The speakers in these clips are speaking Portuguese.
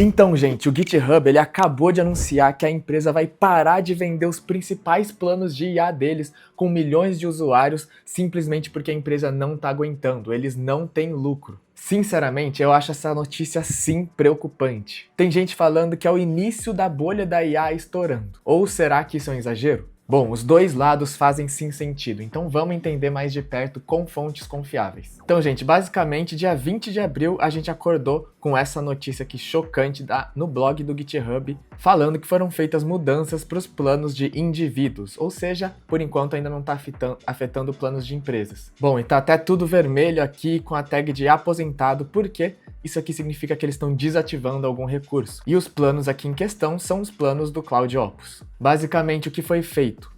Então, gente, o GitHub ele acabou de anunciar que a empresa vai parar de vender os principais planos de IA deles com milhões de usuários simplesmente porque a empresa não está aguentando, eles não têm lucro. Sinceramente, eu acho essa notícia sim preocupante. Tem gente falando que é o início da bolha da IA estourando. Ou será que isso é um exagero? Bom, os dois lados fazem sim sentido, então vamos entender mais de perto com fontes confiáveis. Então, gente, basicamente, dia 20 de abril, a gente acordou com essa notícia aqui chocante no blog do GitHub, falando que foram feitas mudanças para os planos de indivíduos, ou seja, por enquanto ainda não está afetando planos de empresas. Bom, e tá até tudo vermelho aqui com a tag de aposentado, porque isso aqui significa que eles estão desativando algum recurso. E os planos aqui em questão são os planos do Cloud Opus. Basicamente, o que foi feito?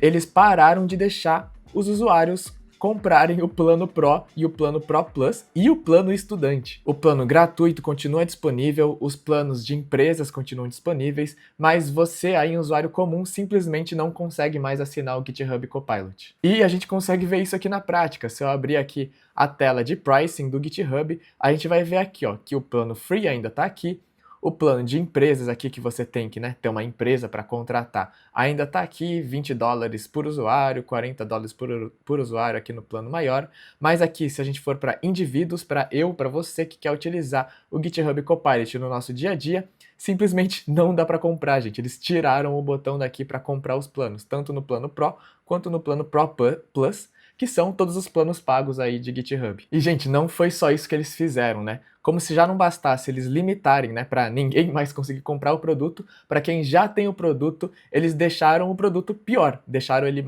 Eles pararam de deixar os usuários comprarem o plano Pro e o plano Pro Plus e o plano estudante. O plano gratuito continua disponível, os planos de empresas continuam disponíveis, mas você aí, um usuário comum, simplesmente não consegue mais assinar o GitHub Copilot. E a gente consegue ver isso aqui na prática. Se eu abrir aqui a tela de pricing do GitHub, a gente vai ver aqui, ó, que o plano Free ainda está aqui, o plano de empresas aqui que você tem que ter uma empresa para contratar ainda está aqui, $20 por usuário, $40 por usuário aqui no plano maior, mas aqui se a gente for para indivíduos, para você que quer utilizar o GitHub Copilot no nosso dia a dia, simplesmente não dá para comprar, gente. Eles tiraram o botão daqui para comprar os planos, tanto no plano Pro quanto no plano Pro Plus, que são todos os planos pagos aí de GitHub. E, gente, não foi só isso que eles fizeram, né? Como se já não bastasse eles limitarem, né, para ninguém mais conseguir comprar o produto, para quem já tem o produto, eles deixaram o produto pior, deixaram ele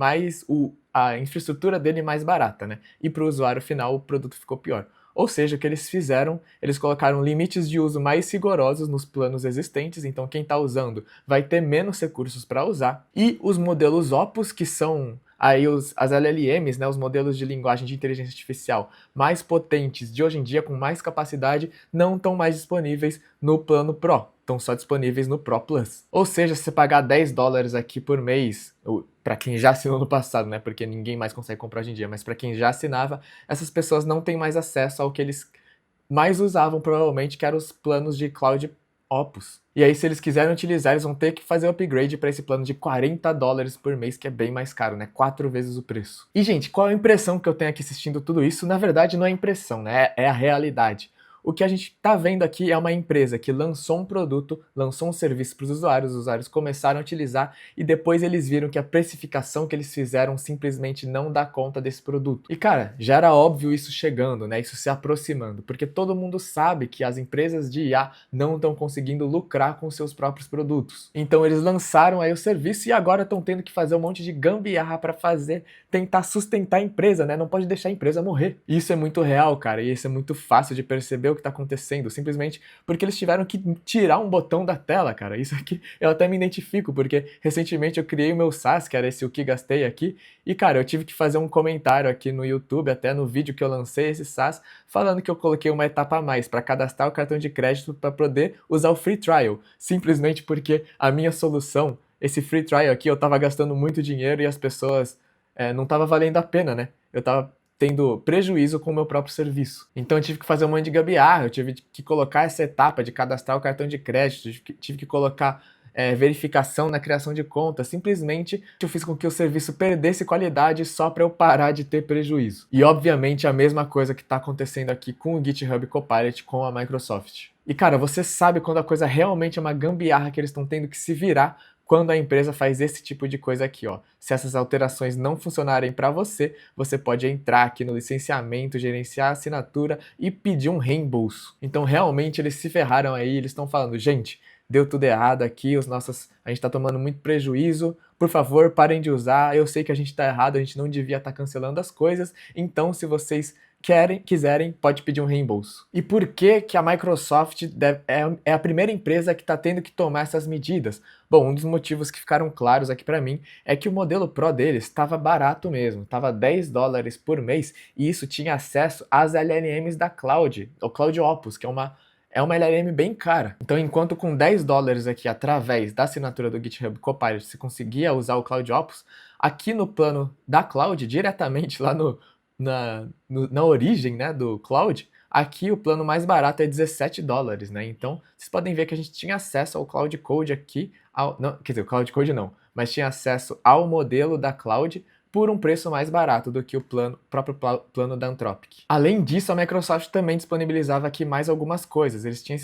a infraestrutura dele mais barata, né? E para o usuário final o produto ficou pior. Ou seja, o que eles fizeram, eles colocaram limites de uso mais rigorosos nos planos existentes, então quem está usando vai ter menos recursos para usar. E os modelos Opus, que são aí as LLMs, né, os modelos de linguagem de inteligência artificial mais potentes de hoje em dia, com mais capacidade, não estão mais disponíveis no plano Pro, estão só disponíveis no Pro Plus. Ou seja, se você pagar $10 aqui por mês, para quem já assinou no passado, né, porque ninguém mais consegue comprar hoje em dia, mas para quem já assinava, essas pessoas não têm mais acesso ao que eles mais usavam provavelmente, que eram os planos de Cloud Opus. E aí, se eles quiserem utilizar, eles vão ter que fazer o upgrade para esse plano de $40 por mês, que é bem mais caro, né? 4 vezes o preço. E, gente, qual a impressão que eu tenho aqui assistindo tudo isso? Na verdade, não é impressão, né? É a realidade. O que a gente está vendo aqui é uma empresa que lançou um produto, lançou um serviço para os usuários começaram a utilizar e depois eles viram que a precificação que eles fizeram simplesmente não dá conta desse produto. E cara, já era óbvio isso chegando, né? Isso se aproximando, porque todo mundo sabe que as empresas de IA não estão conseguindo lucrar com seus próprios produtos. Então eles lançaram aí o serviço e agora estão tendo que fazer um monte de gambiarra para tentar sustentar a empresa, né? Não pode deixar a empresa morrer. Isso é muito real, cara, e isso é muito fácil de perceber o que está acontecendo, simplesmente porque eles tiveram que tirar um botão da tela, cara. Isso aqui eu até me identifico, porque recentemente eu criei o meu SaaS, que era esse o que gastei aqui, e cara, eu tive que fazer um comentário aqui no YouTube, até no vídeo que eu lancei esse SaaS, falando que eu coloquei uma etapa a mais para cadastrar o cartão de crédito para poder usar o free trial, simplesmente porque a minha solução, esse free trial aqui, eu tava gastando muito dinheiro e as pessoas não tava valendo a pena, né? Eu tava tendo prejuízo com o meu próprio serviço. Então eu tive que fazer um monte de gambiarra, eu tive que colocar essa etapa de cadastrar o cartão de crédito, tive que colocar verificação na criação de conta, simplesmente eu fiz com que o serviço perdesse qualidade só para eu parar de ter prejuízo. E obviamente a mesma coisa que está acontecendo aqui com o GitHub Copilot com a Microsoft. E cara, você sabe quando a coisa realmente é uma gambiarra que eles estão tendo que se virar quando a empresa faz esse tipo de coisa aqui, ó. Se essas alterações não funcionarem para você, você pode entrar aqui no licenciamento, gerenciar a assinatura e pedir um reembolso. Então, realmente, eles se ferraram aí, eles estão falando, gente, deu tudo errado aqui, a gente está tomando muito prejuízo, por favor, parem de usar, eu sei que a gente está errado, a gente não devia estar cancelando as coisas, então, se vocês quiserem, pode pedir um reembolso. E por que que a Microsoft é a primeira empresa que está tendo que tomar essas medidas? Bom, um dos motivos que ficaram claros aqui para mim é que o modelo Pro deles estava barato mesmo, estava $10 por mês e isso tinha acesso às LLMs da Cloud, o Cloud Opus, que é uma LLM bem cara. Então, enquanto com $10 aqui, através da assinatura do GitHub Copilot, você conseguia usar o Cloud Opus, aqui no plano da Cloud, diretamente lá na origem, né, do Cloud, Aqui o plano mais barato é $17, né? Então vocês podem ver que a gente tinha acesso ao Cloud Code aqui, não, quer dizer, o Cloud Code não, mas tinha acesso ao modelo da Cloud por um preço mais barato do que o próprio plano da Anthropic. Além disso, a Microsoft também disponibilizava aqui mais algumas coisas. Eles tinham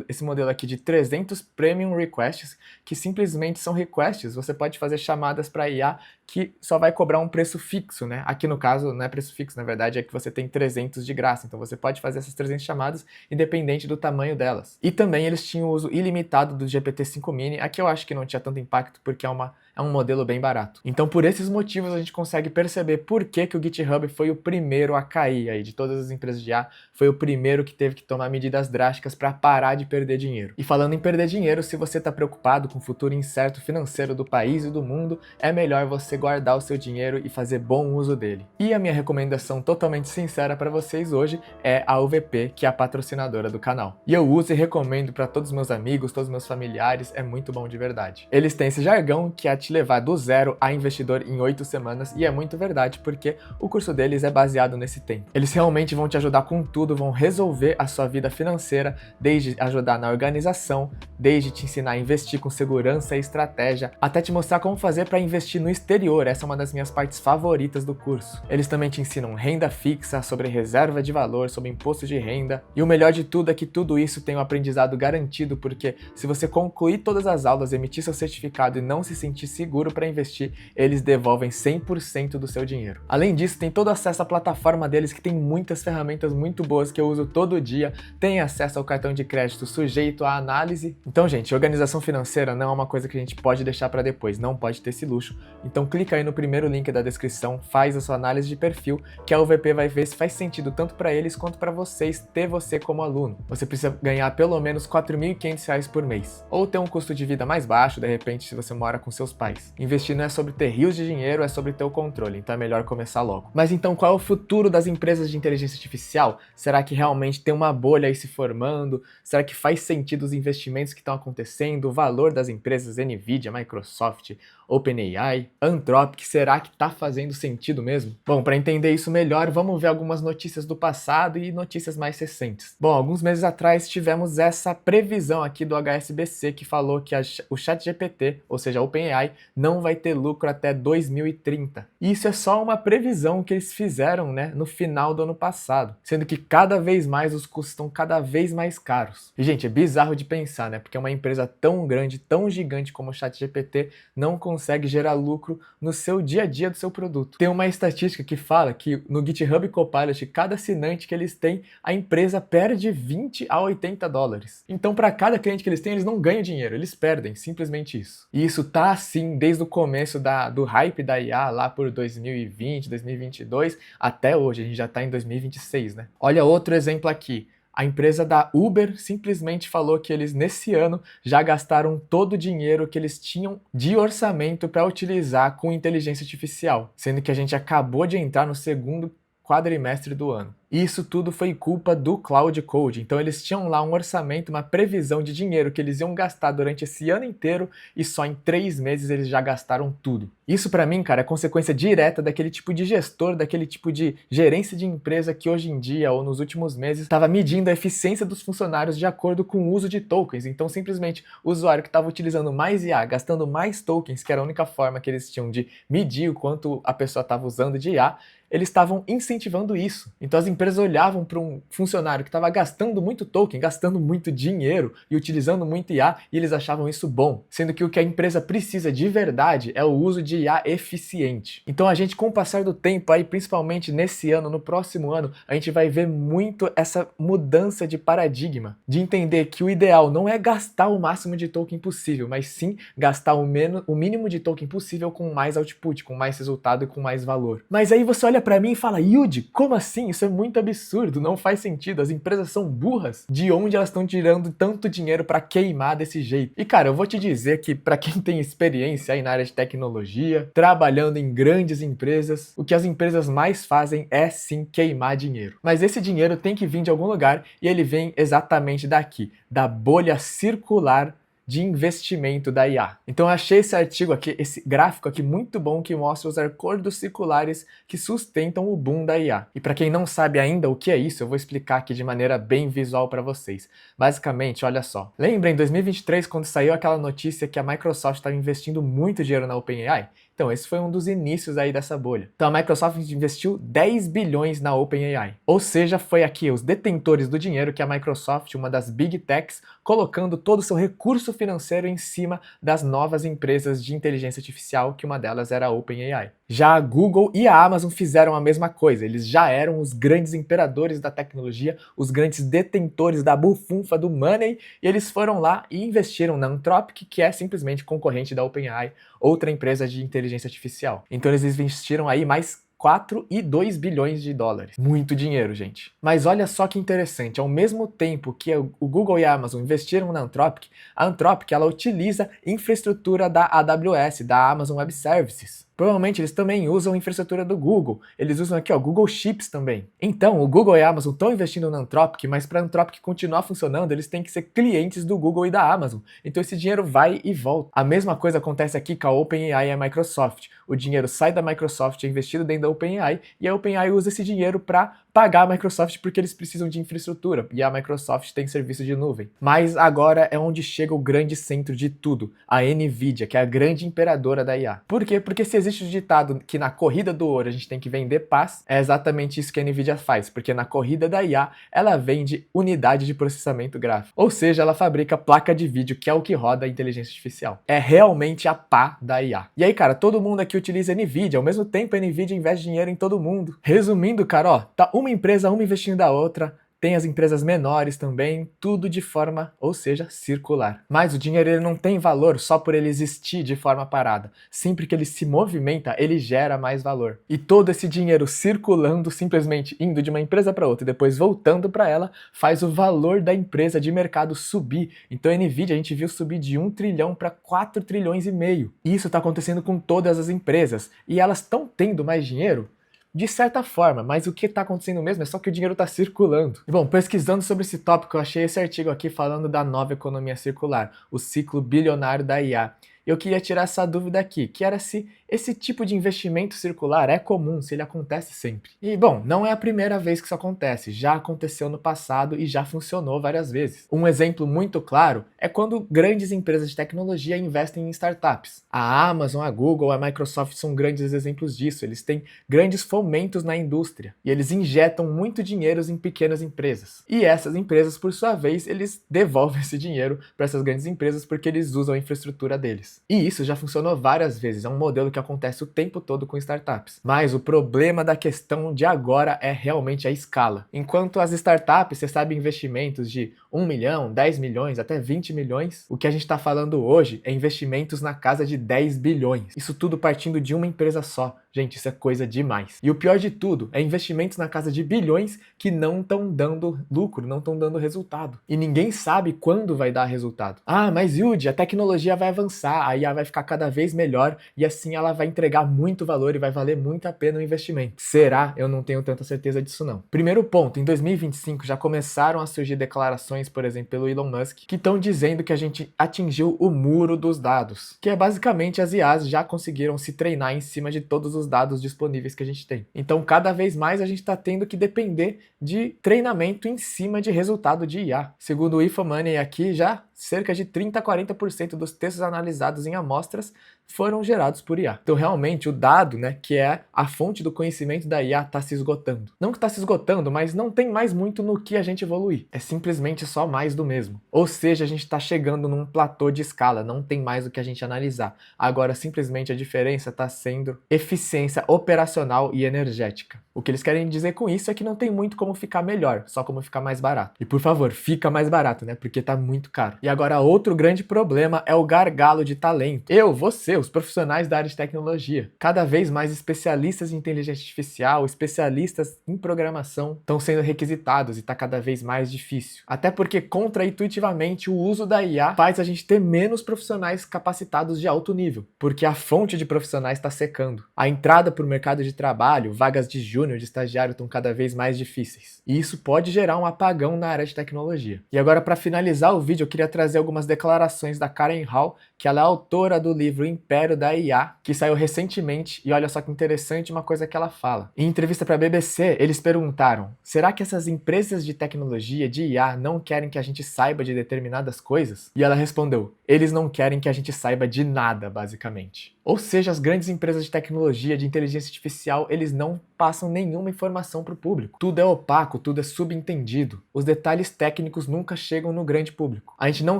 esse modelo aqui de 300 Premium Requests, que simplesmente são requests. Você pode fazer chamadas para IA que só vai cobrar um preço fixo, né? Aqui no caso não é preço fixo, na verdade é que você tem 300 de graça, então você pode fazer essas 300 chamadas independente do tamanho delas. E também eles tinham o uso ilimitado do GPT-5 Mini, aqui eu acho que não tinha tanto impacto porque é um modelo bem barato. Então por esses motivos a gente consegue perceber por que o GitHub foi o primeiro a cair aí, de todas as empresas de IA, foi o primeiro que teve que tomar medidas drásticas para parar de perder dinheiro. E falando em perder dinheiro, se você está preocupado com o futuro incerto financeiro do país e do mundo, é melhor você guardar o seu dinheiro e fazer bom uso dele. E a minha recomendação totalmente sincera para vocês hoje é a UVP, que é a patrocinadora do canal. E eu uso e recomendo para todos os meus amigos, todos os meus familiares, é muito bom de verdade. Eles têm esse jargão que é te levar do zero a investidor em 8 semanas, e é muito verdade porque o curso deles é baseado nesse tempo. Eles realmente vão te ajudar com tudo, vão resolver a sua vida financeira, desde ajudar na organização, desde te ensinar a investir com segurança e estratégia, até te mostrar como fazer para investir no exterior. Essa é uma das minhas partes favoritas do curso. Eles também te ensinam renda fixa, sobre reserva de valor, sobre imposto de renda, e o melhor de tudo é que tudo isso tem um aprendizado garantido, porque se você concluir todas as aulas, emitir seu certificado e não se sentir seguro para investir, eles devolvem 100% do seu dinheiro. Além disso, tem todo acesso à plataforma deles, que tem muitas ferramentas muito boas que eu uso todo dia, tem acesso ao cartão de crédito sujeito à análise. Então, gente, organização financeira não é uma coisa que a gente pode deixar para depois, não pode ter esse luxo. Então clica aí no primeiro link da descrição, faz a sua análise de perfil, que a UVP vai ver se faz sentido tanto para eles quanto para vocês ter você como aluno. Você precisa ganhar pelo menos R$ 4.500 por mês, ou ter um custo de vida mais baixo, de repente, se você mora com seus pais. Investir não é sobre ter rios de dinheiro, é sobre ter o controle, então é melhor começar logo. Mas então qual é o futuro das empresas de inteligência artificial? Será que realmente tem uma bolha aí se formando? Será que faz sentido os investimentos que estão acontecendo? O valor das empresas Nvidia, Microsoft, OpenAI, Anthropic, será que tá fazendo sentido mesmo? Bom, para entender isso melhor, vamos ver algumas notícias do passado e notícias mais recentes. Bom, alguns meses atrás tivemos essa previsão aqui do HSBC que falou que o ChatGPT, ou seja, a OpenAI, não vai ter lucro até 2030. E isso é só uma previsão que eles fizeram, né, no final do ano passado, sendo que cada vez mais os custos estão cada vez mais caros. E, gente, é bizarro de pensar, né, porque uma empresa tão grande, tão gigante como o ChatGPT não consegue gerar lucro no seu dia a dia do seu produto. Tem uma estatística que fala que no GitHub Copilot, cada assinante que eles têm, a empresa perde 20 a 80 dólares. Então, para cada cliente que eles têm, eles não ganham dinheiro, eles perdem, simplesmente isso. E isso tá assim desde o começo do hype da IA, lá por 2020, 2022, até hoje, a gente já tá em 2026, né? Olha outro exemplo aqui. A empresa da Uber simplesmente falou que eles, nesse ano, já gastaram todo o dinheiro que eles tinham de orçamento para utilizar com inteligência artificial, sendo que a gente acabou de entrar no segundo quadrimestre do ano. E isso tudo foi culpa do Cloud Code. Então eles tinham lá um orçamento, uma previsão de dinheiro que eles iam gastar durante esse ano inteiro e só em 3 meses eles já gastaram tudo. Isso pra mim, cara, é consequência direta daquele tipo de gestor, daquele tipo de gerência de empresa que hoje em dia ou nos últimos meses estava medindo a eficiência dos funcionários de acordo com o uso de tokens. Então simplesmente o usuário que estava utilizando mais IA, gastando mais tokens, que era a única forma que eles tinham de medir o quanto a pessoa estava usando de IA, eles estavam incentivando isso. Então as empresas olhavam para um funcionário que estava gastando muito token, gastando muito dinheiro e utilizando muito IA, e eles achavam isso bom, sendo que o que a empresa precisa de verdade é o uso de IA eficiente. Então a gente, com o passar do tempo aí, principalmente nesse ano, no próximo ano, a gente vai ver muito essa mudança de paradigma, de entender que o ideal não é gastar o máximo de token possível, mas sim gastar o mínimo de token possível com mais output, com mais resultado e com mais valor. Mas aí você olha pra mim e fala, Yudi, como assim? Isso é muito absurdo, não faz sentido, as empresas são burras. De onde elas estão tirando tanto dinheiro pra queimar desse jeito? E cara, eu vou te dizer que pra quem tem experiência aí na área de tecnologia, trabalhando em grandes empresas, o que as empresas mais fazem é sim queimar dinheiro. Mas esse dinheiro tem que vir de algum lugar e ele vem exatamente daqui, da bolha circular de investimento da IA. Então eu achei esse artigo aqui, esse gráfico aqui muito bom que mostra os acordos circulares que sustentam o boom da IA. E para quem não sabe ainda o que é isso, eu vou explicar aqui de maneira bem visual para vocês. Basicamente, olha só. Lembra em 2023 quando saiu aquela notícia que a Microsoft estava investindo muito dinheiro na OpenAI? Então, esse foi um dos inícios aí dessa bolha. Então, a Microsoft investiu 10 bilhões na OpenAI. Ou seja, foi aqui os detentores do dinheiro que a Microsoft, uma das Big Techs, colocando todo o seu recurso financeiro em cima das novas empresas de inteligência artificial, que uma delas era a OpenAI. Já a Google e a Amazon fizeram a mesma coisa. Eles já eram os grandes imperadores da tecnologia, os grandes detentores da bufunfa do money, e eles foram lá e investiram na Anthropic, que é simplesmente concorrente da OpenAI, outra empresa de inteligência artificial. Então eles investiram aí mais 4,2 bilhões de dólares. Muito dinheiro, gente. Mas olha só que interessante, ao mesmo tempo que o Google e a Amazon investiram na Anthropic, a Anthropic ela utiliza infraestrutura da AWS, da Amazon Web Services. Provavelmente eles também usam infraestrutura do Google. Eles usam aqui, ó, Google Chips também. Então, o Google e a Amazon estão investindo na Anthropic, mas para a Anthropic continuar funcionando, eles têm que ser clientes do Google e da Amazon. Então esse dinheiro vai e volta. A mesma coisa acontece aqui com a OpenAI e a Microsoft. O dinheiro sai da Microsoft, é investido dentro da OpenAI, e a OpenAI usa esse dinheiro para pagar a Microsoft porque eles precisam de infraestrutura, e a Microsoft tem serviço de nuvem. Mas agora é onde chega o grande centro de tudo, a NVIDIA, que é a grande imperadora da IA. Por quê? Porque se existe o ditado que na corrida do ouro a gente tem que vender paz, é exatamente isso que a NVIDIA faz, porque na corrida da IA ela vende unidade de processamento gráfico, ou seja, ela fabrica placa de vídeo, que é o que roda a inteligência artificial. É realmente a pá da IA. E aí, cara, todo mundo aqui utiliza NVIDIA, ao mesmo tempo a NVIDIA investe dinheiro em todo mundo. Resumindo, cara, ó, tá uma empresa, uma investindo da outra, tem as empresas menores também, tudo de forma, ou seja, circular. Mas o dinheiro ele não tem valor só por ele existir de forma parada. Sempre que ele se movimenta, ele gera mais valor. E todo esse dinheiro circulando, simplesmente indo de uma empresa para outra e depois voltando para ela, faz o valor da empresa de mercado subir. Então a Nvidia a gente viu subir de 1 trilhão para 4 trilhões e meio. E isso está acontecendo com todas as empresas. E elas estão tendo mais dinheiro? De certa forma, mas o que está acontecendo mesmo é só que o dinheiro está circulando. E bom, pesquisando sobre esse tópico, eu achei esse artigo aqui falando da nova economia circular, o ciclo bilionário da IA. Eu queria tirar essa dúvida aqui, que era se esse tipo de investimento circular é comum, se ele acontece sempre. E bom, não é a primeira vez que isso acontece, já aconteceu no passado e já funcionou várias vezes. Um exemplo muito claro é quando grandes empresas de tecnologia investem em startups. A Amazon, a Google, a Microsoft são grandes exemplos disso, eles têm grandes fomentos na indústria e eles injetam muito dinheiro em pequenas empresas. E essas empresas, por sua vez, eles devolvem esse dinheiro para essas grandes empresas porque eles usam a infraestrutura deles. E isso já funcionou várias vezes, é um modelo que acontece o tempo todo com startups. Mas o problema da questão de agora é realmente a escala. Enquanto as startups recebem investimentos de 1 milhão, 10 milhões, até 20 milhões, o que a gente está falando hoje é investimentos na casa de 10 bilhões. Isso tudo partindo de uma empresa só. Gente, isso é coisa demais. E o pior de tudo é investimentos na casa de bilhões que não estão dando lucro, não estão dando resultado. E ninguém sabe quando vai dar resultado. Ah, mas Yudi, a tecnologia vai avançar, a IA vai ficar cada vez melhor e assim ela vai entregar muito valor e vai valer muito a pena o investimento. Será? Eu não tenho tanta certeza disso não. Primeiro ponto, em 2025 já começaram a surgir declarações, por exemplo, pelo Elon Musk, que estão dizendo que a gente atingiu o muro dos dados, que é basicamente as IAs já conseguiram se treinar em cima de todos os dados disponíveis que a gente tem. Então, cada vez mais a gente está tendo que depender de treinamento em cima de resultado de IA. Segundo o IFA-Money aqui, já cerca de 30 a 40% dos textos analisados em amostras foram gerados por IA. Então, realmente, o dado, né, que é a fonte do conhecimento da IA, está se esgotando. Não que está se esgotando, mas não tem mais muito no que a gente evoluir. É simplesmente só mais do mesmo. Ou seja, a gente está chegando num platô de escala, não tem mais o que a gente analisar. Agora, simplesmente, a diferença está sendo eficiência operacional e energética. O que eles querem dizer com isso é que não tem muito como ficar melhor, só como ficar mais barato. E, por favor, fica mais barato, né, porque tá muito caro. E agora, outro grande problema é o gargalo de talento. Você, os profissionais da área de tecnologia. Cada vez mais especialistas em inteligência artificial, especialistas em programação estão sendo requisitados e está cada vez mais difícil. Até porque, contraintuitivamente, o uso da IA faz a gente ter menos profissionais capacitados de alto nível, porque a fonte de profissionais está secando. A entrada para o mercado de trabalho, vagas de júnior, de estagiário estão cada vez mais difíceis. E isso pode gerar um apagão na área de tecnologia. E agora, para finalizar o vídeo, eu queria trazer algumas declarações da Karen Hall, que ela é autora do livro Império da IA, que saiu recentemente, e olha só que interessante uma coisa que ela fala. Em entrevista para a BBC, eles perguntaram: será que essas empresas de tecnologia, de IA, não querem que a gente saiba de determinadas coisas? E ela respondeu: eles não querem que a gente saiba de nada, basicamente. Ou seja, as grandes empresas de tecnologia, de inteligência artificial, eles não passam nenhuma informação para o público. Tudo é opaco, tudo é subentendido. Os detalhes técnicos nunca chegam no grande público. A gente não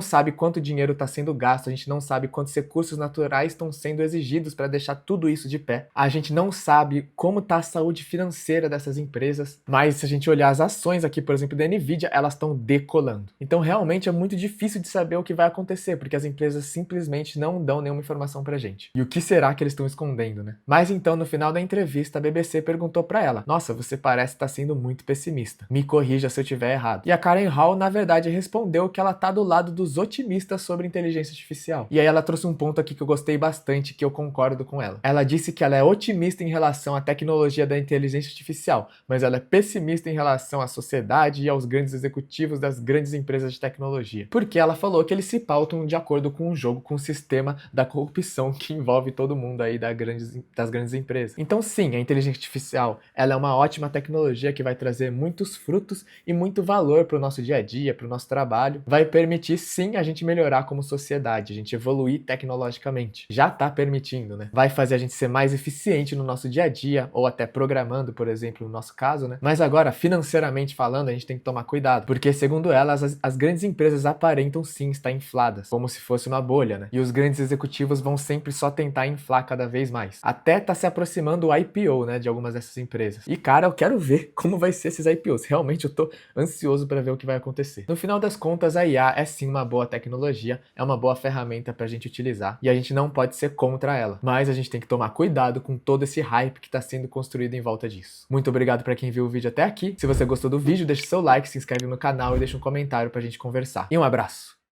sabe quanto dinheiro está sendo gasto, a gente não sabe quantos recursos naturais estão sendo exigidos para deixar tudo isso de pé. A gente não sabe como está a saúde financeira dessas empresas, mas se a gente olhar as ações aqui, por exemplo, da Nvidia, elas estão decolando. Então realmente é muito difícil de saber o que vai acontecer, porque as empresas simplesmente não dão nenhuma informação pra gente. E o que será que eles estão escondendo, né? Mas então, no final da entrevista, a BBC perguntou pra ela: nossa, você parece estar sendo muito pessimista. Me corrija se eu estiver errado. E a Karen Hall, na verdade, respondeu que ela tá do lado dos otimistas sobre inteligência artificial. E aí ela trouxe um ponto aqui que eu gostei bastante, que eu concordo com ela. Ela disse que ela é otimista em relação à tecnologia da inteligência artificial, mas ela é pessimista em relação à sociedade e aos grandes executivos das grandes empresas de tecnologia. Porque ela falou que eles se pautam de acordo com o jogo, com o sistema da corrupção que envolve todo mundo aí das grandes empresas. Então sim, a inteligência artificial, ela é uma ótima tecnologia que vai trazer muitos frutos e muito valor para o nosso dia a dia, para o nosso trabalho. Vai permitir sim a gente melhorar como sociedade, a gente evoluir tecnologicamente. Já está permitindo, né? Vai fazer a gente ser mais eficiente no nosso dia a dia, ou até programando, por exemplo, no nosso caso, né? Mas agora, financeiramente falando, a gente tem que tomar cuidado, porque segundo elas, as grandes empresas aparentam sim estar infladas, como se fosse uma bolha, né? E os grandes executivos vão sempre só tentar inflar cada vez mais. Até tá se aproximando o IPO, né, de algumas dessas empresas. E cara, eu quero ver como vai ser esses IPOs. Realmente eu tô ansioso para ver o que vai acontecer. No final das contas, a IA é sim uma boa tecnologia, é uma boa ferramenta pra gente utilizar, e a gente não pode ser contra ela. Mas a gente tem que tomar cuidado com todo esse hype que tá sendo construído em volta disso. Muito obrigado para quem viu o vídeo até aqui. Se você gostou do vídeo, deixa seu like, se inscreve no canal e deixa um comentário pra gente conversar. E um abraço!